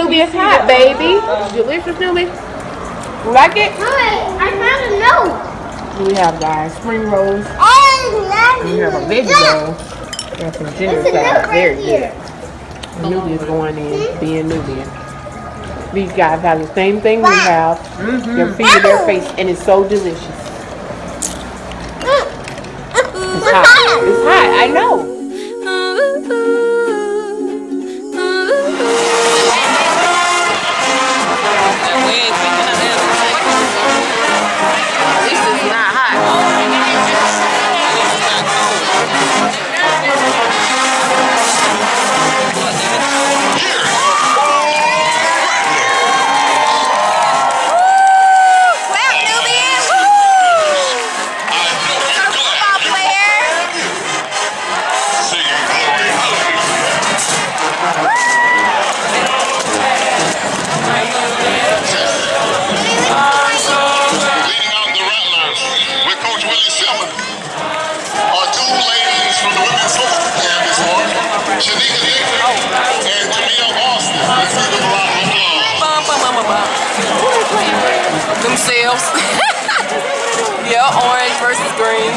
Nubian, it's hot, baby. Delicious, Nubian. You like it? I found a note. We have, guys, spring rolls. And we have a veggie roll. And some ginger salad. Very good. Nubian's going in, being Nubian. These guys have the same thing we have. Their feet in their face, and it's so delicious. It's hot. It's hot, I know. Themselves. Yeah, orange versus green.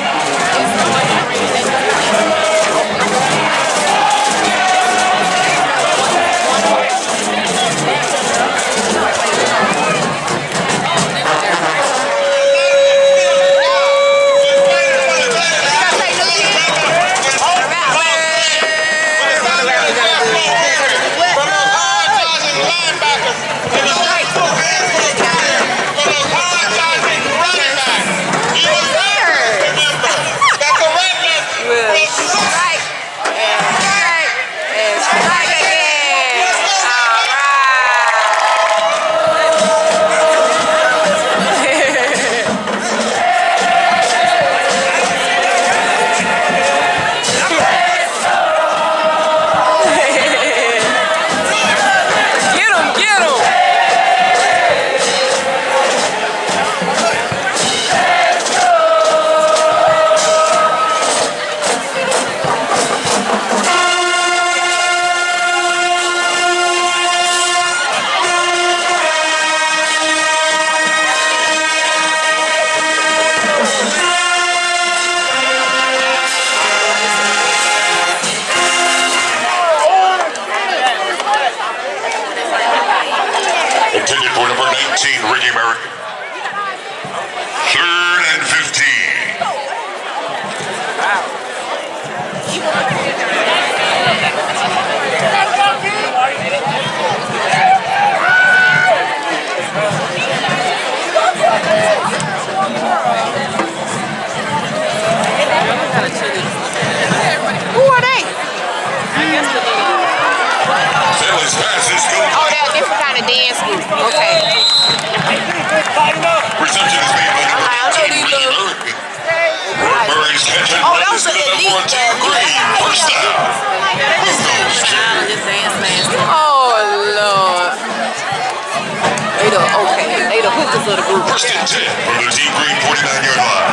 members of the group. First and 10 from the deep green 49-yard line.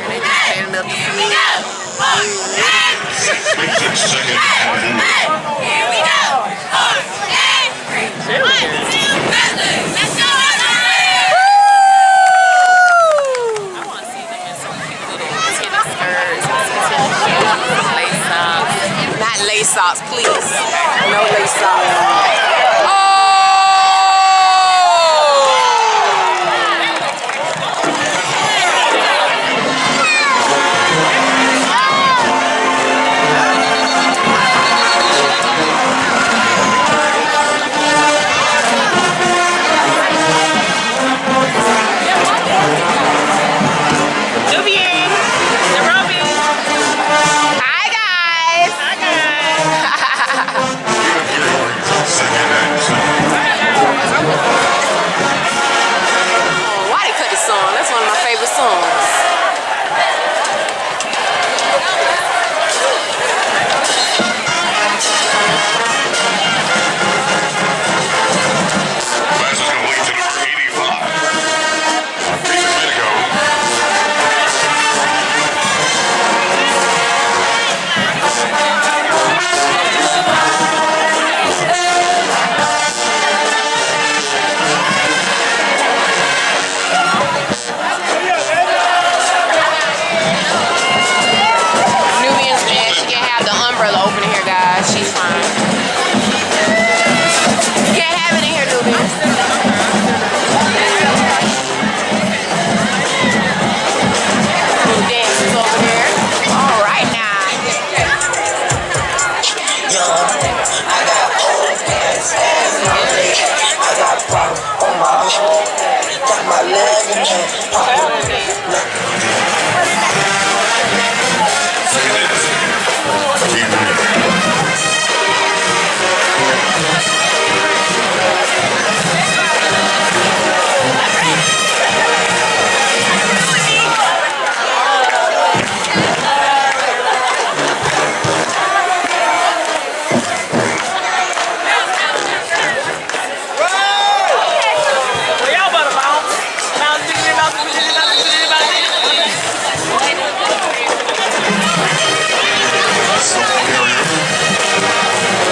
They just standing up to me. Makes it second and 4. Here we go. 1, 2, let's go. I want to see them in some cute little tennis skirts, some cute lace socks. Not lace socks, please. No lace socks. Nubian, Nairobi. Hi guys. Hi guys. Second and 7. Oh, why they cut this song? That's one of my favorite songs. Pass is complete to number 85. Big Medico. Nubian's mad. She can't have the umbrella open in here, guys. She's fine. You can't have it in here, Nubian. Little dances over there. All right now. I got old pants, ass in my leg. I got problems on my home. Got my leg in there. Well, y'all better bounce. Bounce, diggity, bounce, diggity, bounce, diggity, bounce, diggity.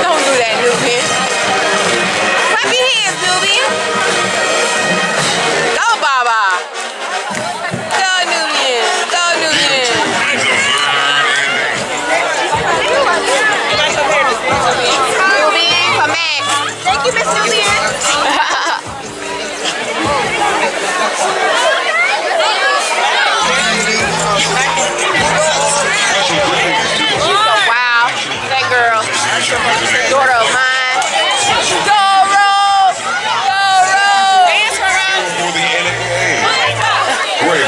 Don't do that, Nubian. Clap your hands, Nubian. Go, Baba. Go, Nubian. Go, Nubian. Nubian, come back. Thank you, Miss Nubian. Wow, that girl, daughter of mine. Go, Rose! Go, Rose! Dance for her! For the LMBO. Great.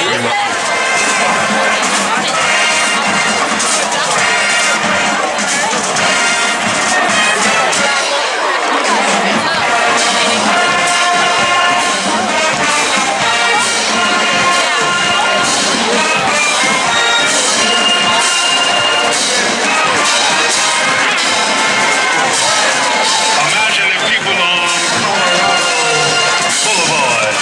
Imagine the people on Colorado Boulevard.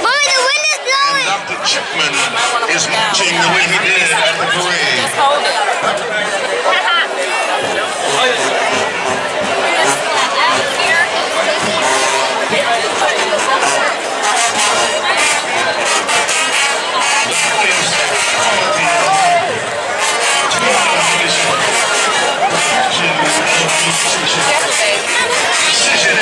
Mommy, the wind is blowing. Dr. Chipman is marching the way he did at the parade. Hold it. Decision.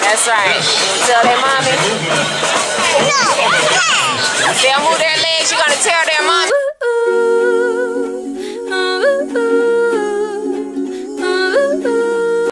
That's right. You tell their mommy. If they'll move their legs, you're gonna tell their mommy.